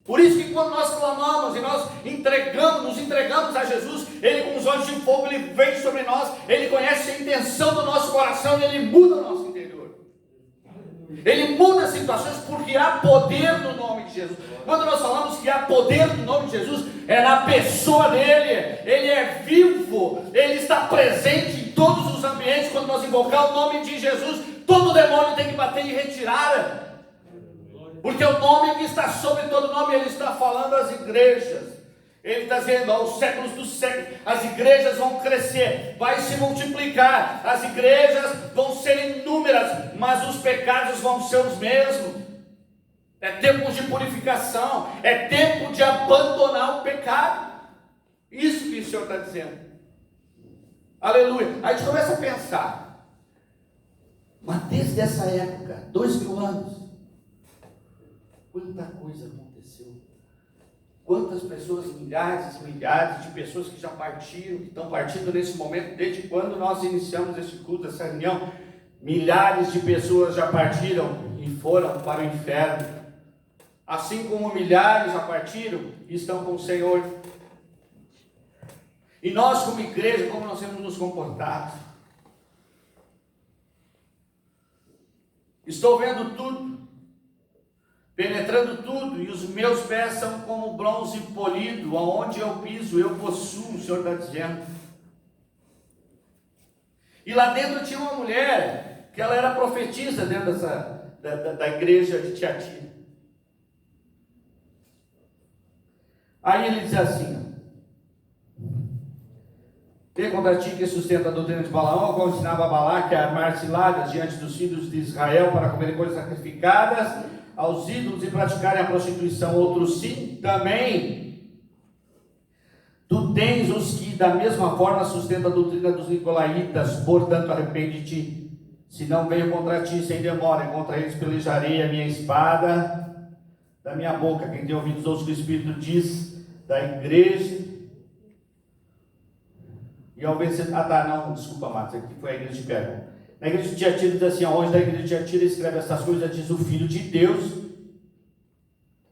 Por isso que quando nós clamamos e nós nos entregamos a Jesus, Ele com os olhos de fogo, Ele vem sobre nós, Ele conhece a intenção do nosso coração e Ele muda o nosso interior. Ele muda as situações porque há poder no nome de Jesus. Quando nós falamos que há poder no nome de Jesus, é na pessoa dele. Ele é vivo, Ele está presente em todos os ambientes. Quando nós invocar o nome de Jesus, todo demônio tem que bater em retirada. Porque o nome que está sobre todo nome, Ele está falando às igrejas. Ele está dizendo, aos séculos dos séculos, as igrejas vão crescer, vai se multiplicar, as igrejas vão ser inúmeras, mas os pecados vão ser os mesmos. É tempo de purificação, é tempo de abandonar o pecado. Isso que o Senhor está dizendo. Aleluia. Aí a gente começa a pensar, mas desde essa época, 2000 anos, quanta coisa aconteceu. Quantas pessoas, milhares e milhares de pessoas que já partiram, que estão partindo nesse momento, desde quando nós iniciamos este culto, essa reunião, milhares de pessoas já partiram e foram para o inferno. Assim como milhares já partiram e estão com o Senhor. E nós como igreja, como nós temos nos comportado? Estou vendo tudo, penetrando tudo, e os meus pés são como bronze polido, aonde eu piso, eu possuo, o Senhor está dizendo. E lá dentro tinha uma mulher, que ela era profetisa dentro da igreja de Tiatira. Aí ele diz assim, tem contra ti que sustenta a doutrina de Balaão, qual ensinava a Balaque a armar ciladas diante dos filhos de Israel para comerem coisas sacrificadas aos ídolos e praticarem a prostituição. Outros sim, também. Tu tens os que da mesma forma sustentam a doutrina dos nicolaítas, portanto arrepende-te, se não venho contra ti sem demora, e contra eles pelejarei a minha espada da minha boca. Quem tem ouvidos ouça o que o Espírito diz da igreja. E ao vencer, desculpa, Marcos, aqui foi a igreja de Pérgamo. Na igreja de Tiatira diz assim, aonde da igreja de Tiatira escreve essas coisas, diz o Filho de Deus,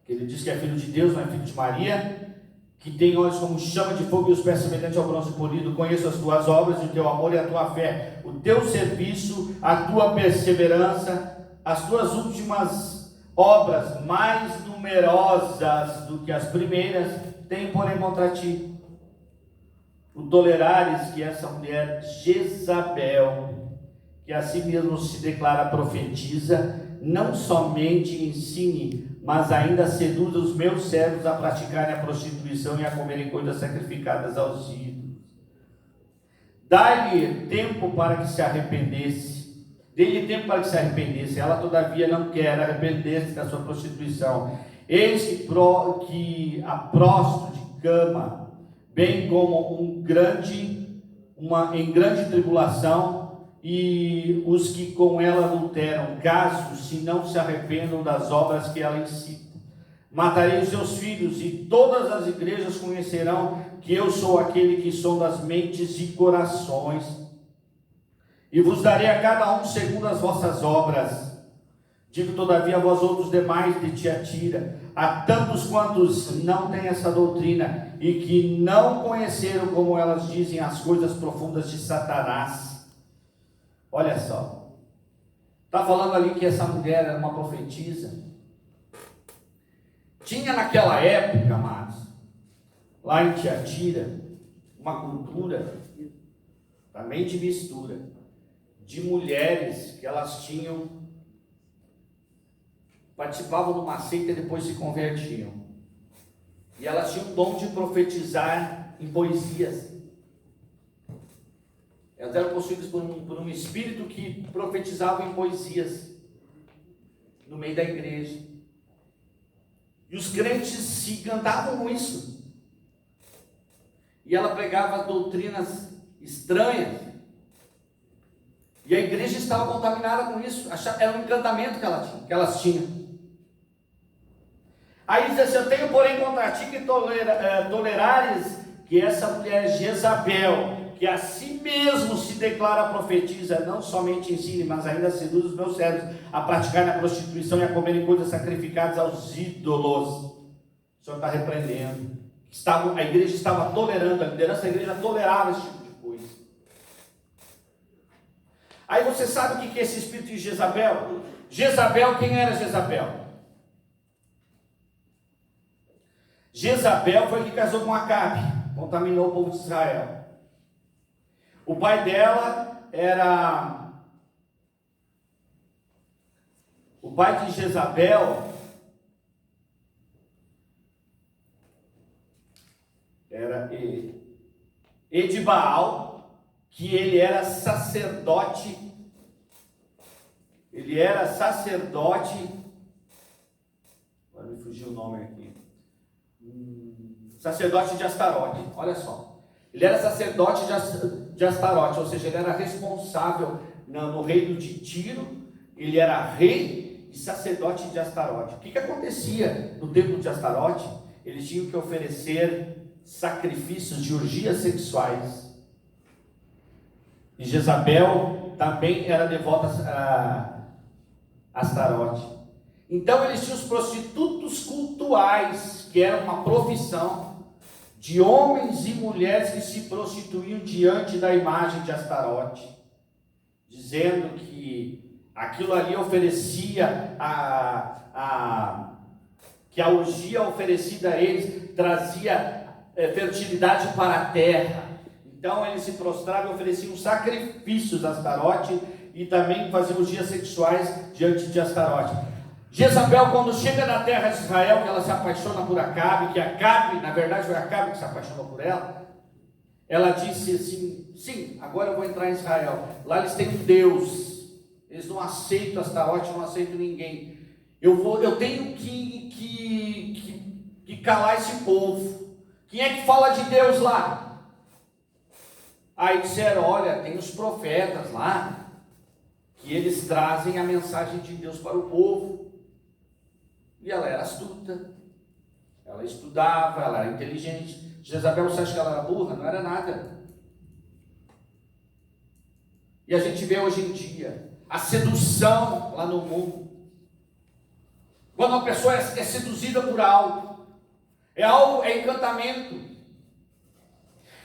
que ele diz que é filho de Deus, não é filho de Maria, que tem olhos como chama de fogo e os pés semelhantes ao bronze polido. Conheço as tuas obras, o teu amor e a tua fé, o teu serviço, a tua perseverança, as tuas últimas obras mais numerosas do que as primeiras, tem porém contra ti o tolerares que essa mulher Jezabel, que a si mesmo se declara profetiza, não somente ensine, mas ainda seduza os meus servos a praticarem a prostituição e a comerem coisas sacrificadas aos ídolos. Dá-lhe tempo para que se arrependesse. Dê-lhe tempo para que se arrependesse. Ela, todavia, não quer arrepender-se da sua prostituição. Eis que a prosto de cama, bem como em grande tribulação, e os que com ela adulteram, caso se não se arrependam das obras que ela incita. Matarei os seus filhos, e todas as igrejas conhecerão que eu sou aquele que sonda as mentes e corações, e vos darei a cada um segundo as vossas obras. Digo todavia a vós outros demais de Tiatira, a tantos quantos não têm essa doutrina, e que não conheceram, como elas dizem, as coisas profundas de Satanás. Olha só, está falando ali que essa mulher era uma profetisa. Tinha naquela época, amados, lá em Tiatira, uma cultura também de mistura, de mulheres que elas participavam de uma seita e depois se convertiam. E elas tinham o dom de profetizar em poesias. Elas eram possuídas por um espírito que profetizava em poesias no meio da igreja. E os crentes se encantavam com isso. E ela pregava doutrinas estranhas. E a igreja estava contaminada com isso. Era um encantamento que elas tinham. Aí diz assim, eu tenho porém contra ti que tolerares que essa mulher Jezabel, que a si mesmo se declara profetiza, não somente ensine, mas ainda seduz os meus servos a praticarem a prostituição e a comerem coisas sacrificadas aos ídolos. Senhor está repreendendo. A igreja estava tolerando, a liderança da igreja tolerava esse tipo de coisa. Aí você sabe o que é esse espírito de Jezabel? Jezabel, quem era Jezabel? Jezabel foi que casou com Acabe, contaminou o povo de Israel. O pai dela era... O pai de Jezabel era Edibaal, que ele era sacerdote. Ele era sacerdote. Agora me fugiu o nome aqui. Sacerdote de Astarote, olha só. Ele era sacerdote de Astarote, ou seja, ele era responsável no reino de Tiro. Ele era rei e sacerdote de Astarote. O que acontecia no templo de Astarote? Eles tinham que oferecer sacrifícios de orgias sexuais. E Jezabel também era devota a Astarote. Então eles tinham os prostitutos cultuais, que era uma profissão de homens e mulheres que se prostituíam diante da imagem de Astarote, dizendo que aquilo ali oferecia que a orgia oferecida a eles trazia fertilidade para a terra. Então eles se prostravam e ofereciam sacrifícios a Astarote e também faziam orgias sexuais diante de Astarote. Jezabel, quando chega na terra de Israel, que ela se apaixona por Acabe, que Acabe, na verdade foi Acabe que se apaixonou por ela, ela disse assim: sim, agora eu vou entrar em Israel. Lá eles têm um Deus, eles não aceitam Astarote, não aceitam ninguém. Eu tenho que calar esse povo. Quem é que fala de Deus lá? Aí disseram: olha, tem os profetas lá, que eles trazem a mensagem de Deus para o povo. E ela era astuta, ela estudava, ela era inteligente. Jezabel, você acha que ela era burra? Não era nada. E a gente vê hoje em dia a sedução lá no mundo. Quando uma pessoa é seduzida por algo, é encantamento.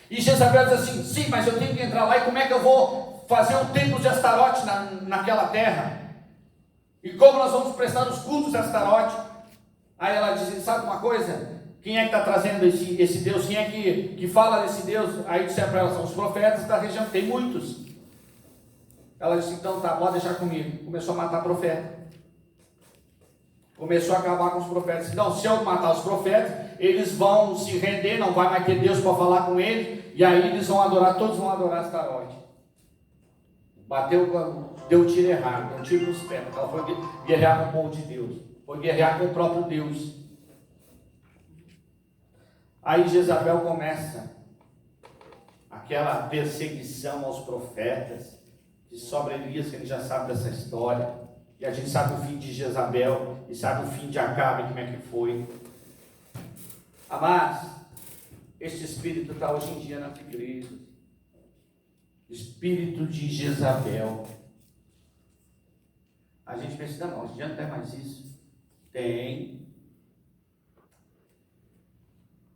E Jezabel diz assim: sim, mas eu tenho que entrar lá, e como é que eu vou fazer o templo de Astarote naquela terra? E como nós vamos prestar os cultos a Astarote? Aí ela diz: sabe uma coisa? Quem é que está trazendo esse Deus? Quem é que fala desse Deus? Aí disseram para ela: são os profetas da região, tem muitos. Ela disse: então tá, pode deixar comigo. Começou a matar profeta. Começou a acabar com os profetas. Não, se eu matar os profetas, eles vão se render, não vai mais ter Deus para falar com eles, e aí eles vão adorar, todos vão adorar Astarote. Deu tiro errado, deu tiro nos pés, porque ela foi guerrear com o povo de Deus. Foi guerrear com o próprio Deus. Aí Jezabel começa aquela perseguição aos profetas, que sobre Elias, que a gente já sabe dessa história, e a gente sabe o fim de Jezabel, e sabe o fim de Acabe, como é que foi. Amados, este espírito está hoje em dia na igreja. Espírito de Jezabel. A gente pensa: não, hoje em dia não tem mais isso. Tem.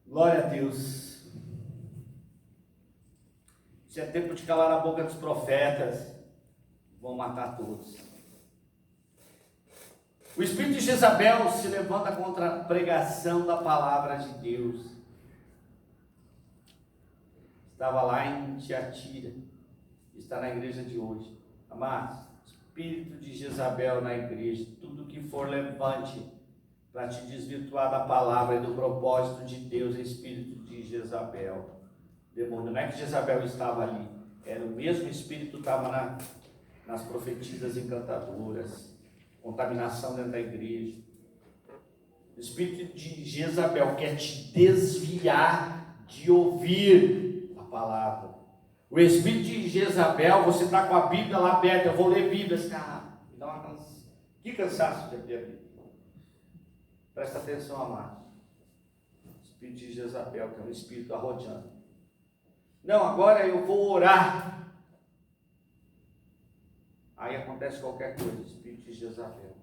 Glória a Deus. Se é tempo de calar a boca dos profetas, vão matar todos. O espírito de Jezabel se levanta contra a pregação da palavra de Deus. Estava lá em Tiatira, está na igreja de hoje. Amados, espírito de Jezabel na igreja, tudo que for levante para te desvirtuar da palavra e do propósito de Deus, é espírito de Jezabel. Demônio, não é que Jezabel estava ali, era o mesmo espírito que estava nas profetisas encantadoras, contaminação dentro da igreja. O espírito de Jezabel quer te desviar de ouvir a palavra. O espírito de Jezabel, você está com a Bíblia lá aberta, eu vou ler Bíblia, me dá uma cansaço. Que cansaço de abrir a Bíblia. Presta atenção, amado. O espírito de Jezabel, que é um espírito arrojando. Não, agora eu vou orar. Aí acontece qualquer coisa, espírito de Jezabel.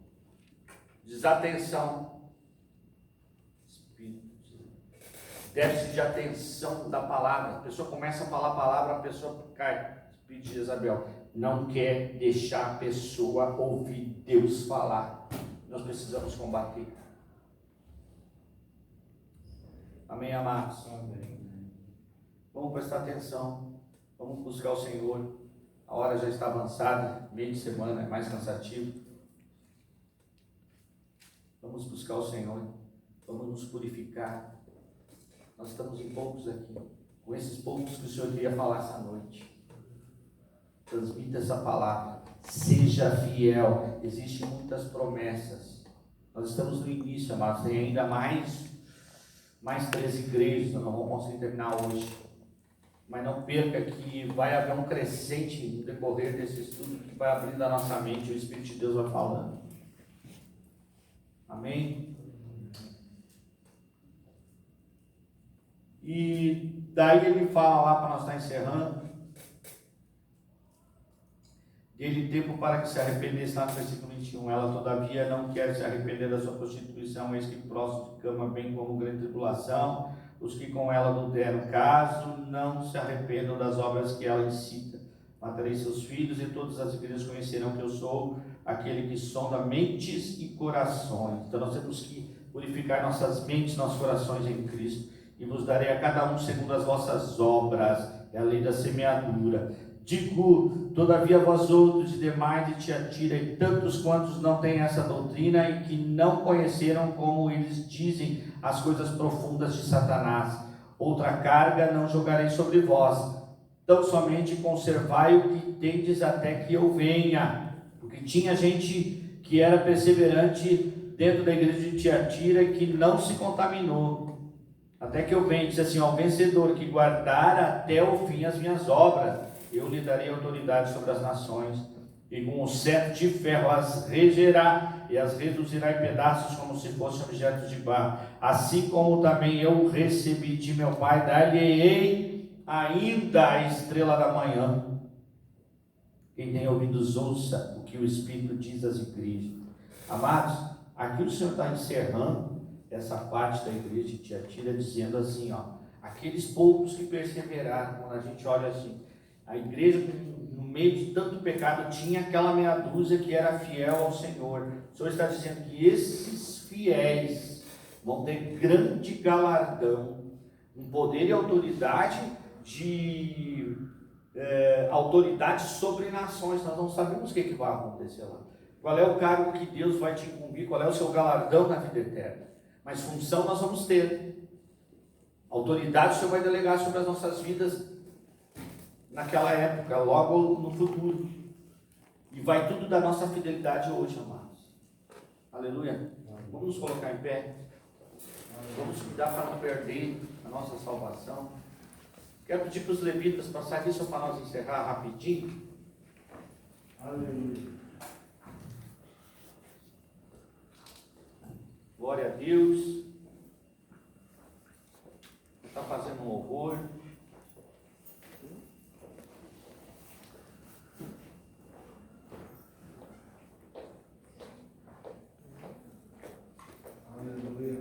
Desatenção. déficit de atenção da palavra. A pessoa começa a falar a palavra, a pessoa cai. Espírito de Jezabel não quer deixar a pessoa ouvir Deus falar. Nós precisamos combater. Amém, amados? Amém. Vamos prestar atenção. Vamos buscar o Senhor. A hora já está avançada, meio de semana, é mais cansativo. Vamos buscar o Senhor. Vamos nos purificar. Nós estamos em poucos aqui. Com esses poucos que o Senhor queria falar essa noite. Transmita essa palavra. Seja fiel. Existem muitas promessas. Nós estamos no início, amados. Tem ainda mais 13 igrejas. Nós não vamos conseguir terminar hoje. Mas não perca que vai haver um crescente no decorrer desse estudo que vai abrindo a nossa mente e o Espírito de Deus vai falando. Amém? E daí ele fala lá, para nós estar encerrando, dele tempo para que se arrependesse, lá no versículo 21, ela todavia não quer se arrepender da sua prostituição, eis que próximo de cama bem como grande tribulação, os que com ela adulteram, caso não se arrependam das obras que ela incita. Matarei seus filhos e todas as igrejas conhecerão que eu sou aquele que sonda mentes e corações. Então nós temos que purificar nossas mentes, nossos corações em Cristo. E vos darei a cada um segundo as vossas obras. É a lei da semeadura. Digo, todavia vós outros e demais de Tiatira, e tantos quantos não têm essa doutrina e que não conheceram, como eles dizem, as coisas profundas de Satanás. Outra carga não jogarei sobre vós, tão somente conservai o que tendes até que eu venha. Porque tinha gente que era perseverante dentro da igreja de Tiatira e que não se contaminou. Até que eu venha, diz assim, ao vencedor que guardar até o fim as minhas obras, eu lhe darei autoridade sobre as nações, e com o cetro de ferro as regerá, e as reduzirá em pedaços como se fossem objetos de barro. Assim como também eu recebi de meu Pai, dar-lhe-ei ainda a estrela da manhã. Quem tem ouvidos, ouça o que o Espírito diz às igrejas. Amados, aqui o Senhor está encerrando essa parte da igreja de Tiatira, dizendo assim, aqueles poucos que perseveraram, quando a gente olha assim, a igreja, no meio de tanto pecado, tinha aquela meia dúzia que era fiel ao Senhor. O Senhor está dizendo que esses fiéis vão ter grande galardão, um poder e autoridade autoridade sobre nações. Nós não sabemos o que vai acontecer lá. Qual é o cargo que Deus vai te incumbir, qual é o seu galardão na vida eterna. Mas função nós vamos ter. Autoridade o Senhor vai delegar sobre as nossas vidas naquela época, logo no futuro. E vai tudo da nossa fidelidade hoje, amados. Aleluia. Vamos nos colocar em pé. Vamos cuidar para não perder a nossa salvação. Quero pedir para os levitas passar aqui só para nós encerrar rapidinho. Aleluia. Glória a Deus. Está fazendo um horror. Aleluia.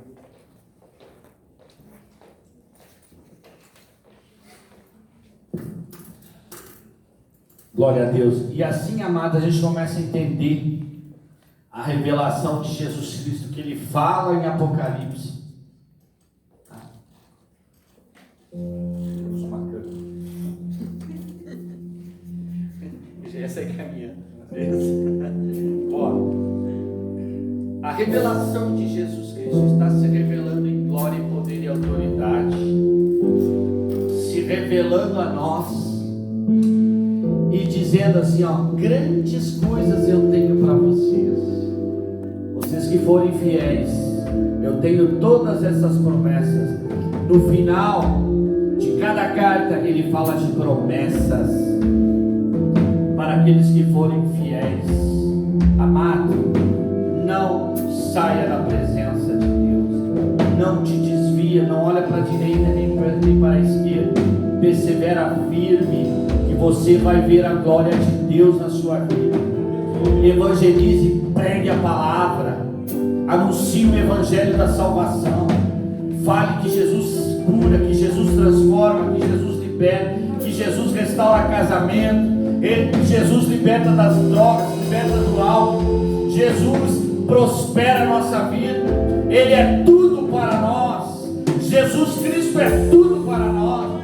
Glória a Deus. E assim, amados, a gente começa a entender a revelação de Jesus Cristo que ele fala em Apocalipse. Temos uma câmera. Essa aí caminhando. A revelação de Jesus Cristo está se revelando em glória, poder e autoridade, se revelando a nós e dizendo assim, grandes coisas eu tenho para vocês que forem fiéis, eu tenho todas essas promessas. No final de cada carta ele fala de promessas para aqueles que forem fiéis. Amado, não saia da presença de Deus, não te desvia, não olha para a direita nem para a esquerda, persevera firme que você vai ver a glória de Deus na sua vida. Evangelize, pregue a palavra, anuncie o evangelho da salvação, Fale que Jesus cura, que Jesus transforma, que Jesus liberta, que Jesus restaura casamento, que Jesus liberta das drogas, liberta do álcool. Jesus prospera a nossa vida. Ele é tudo para nós. Jesus Cristo é tudo para nós.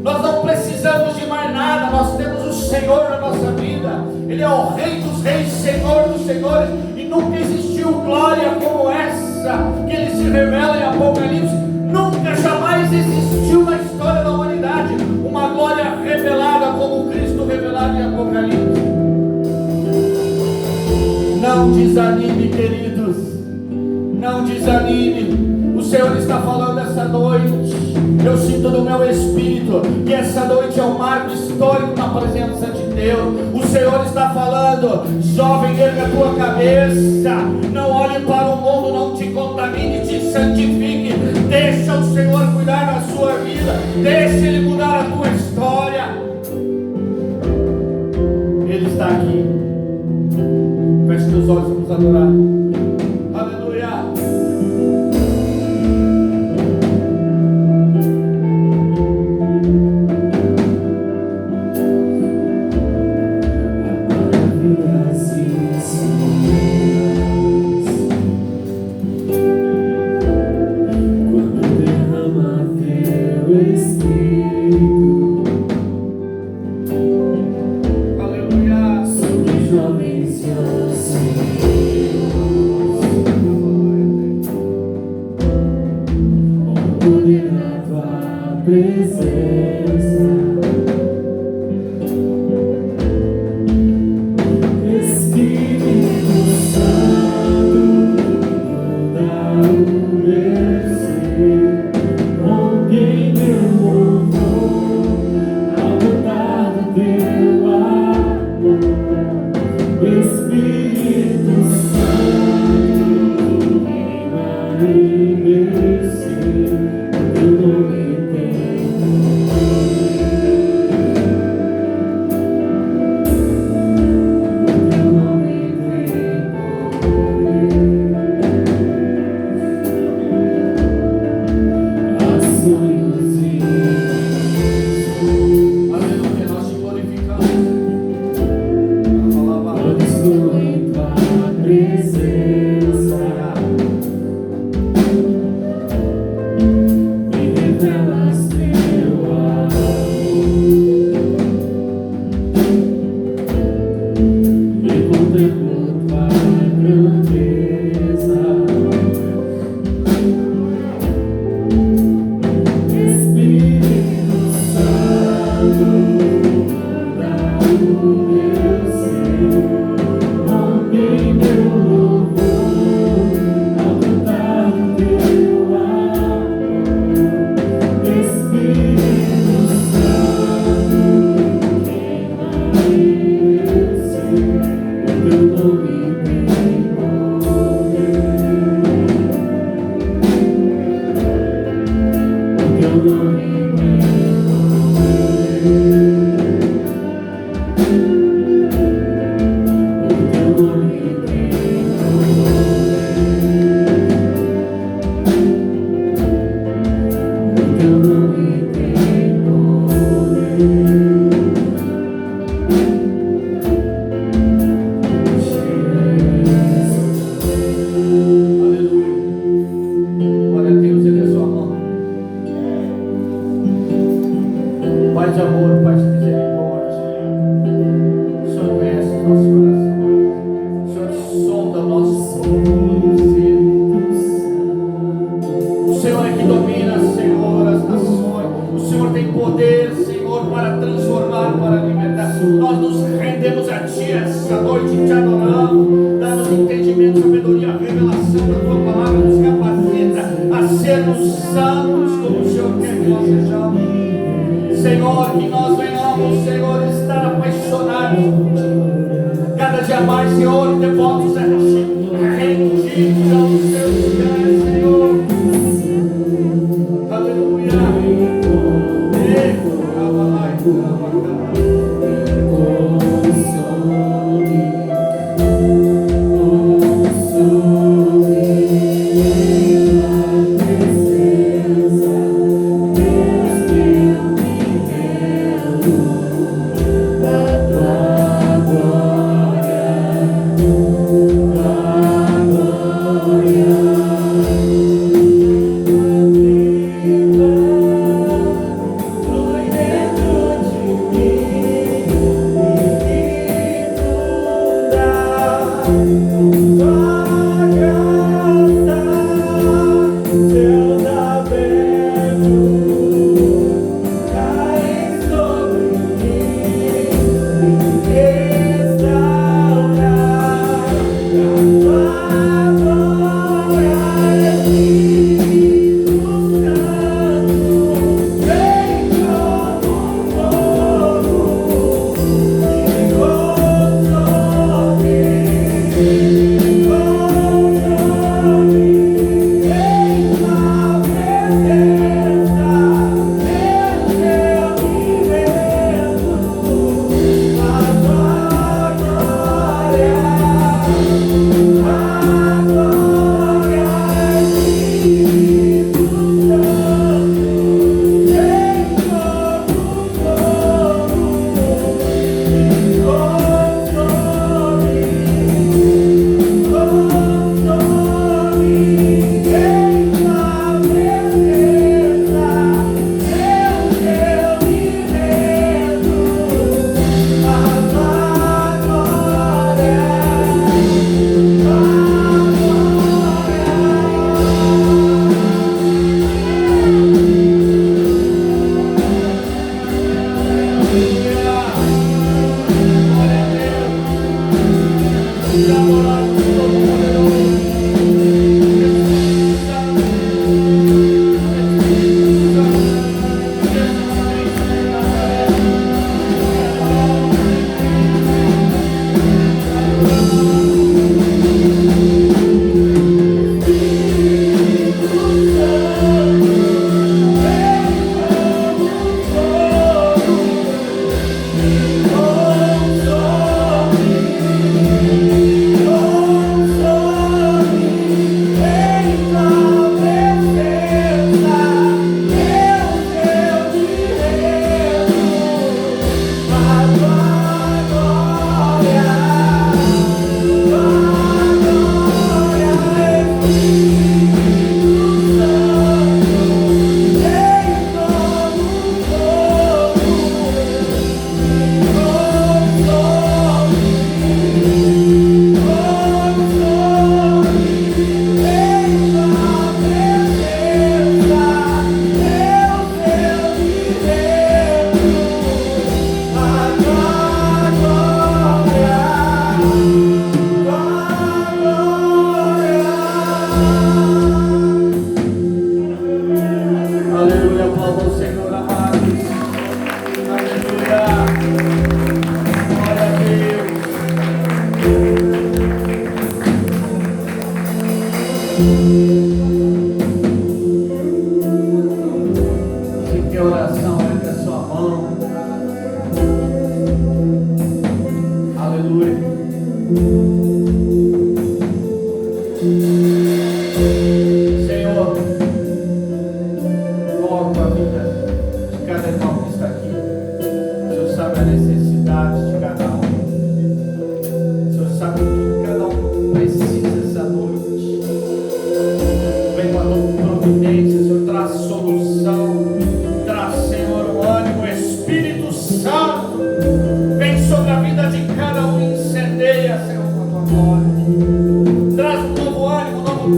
Nós não precisamos de mais nada. Nós temos o Senhor na nossa vida. Ele é o Rei dos Reis, Senhor dos Senhores. E nunca existiu glória como essa que Ele se revela em Apocalipse. Nunca, jamais existiu na história da humanidade uma glória revelada como Cristo revelado em Apocalipse. Não desanime, queridos. Não desanime. O Senhor está falando essa noite. Eu sinto no meu espírito que essa noite é um marco histórico na presença de Deus. O Senhor está falando: jovem, erga a tua cabeça. Não olhe para o mundo, não te contamine, te santifique. Deixa o Senhor cuidar da sua vida. Deixa Ele mudar a tua história. Ele está aqui. Feche teus olhos, vamos adorar. Aleluia.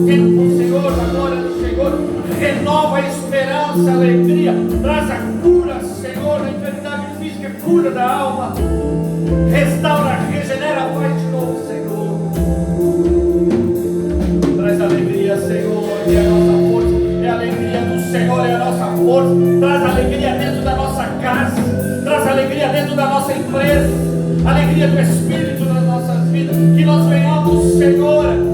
tempo com o Senhor, a glória do Senhor renova a esperança, a alegria, traz a cura, Senhor, na enfermidade física, cura da alma, restaura, regenera, faz de novo, Senhor. Traz alegria, Senhor, e a nossa força, é a alegria do Senhor, é a nossa força, traz alegria dentro da nossa casa, traz alegria dentro da nossa empresa, alegria do Espírito nas nossas vidas, que nós venhamos, Senhor,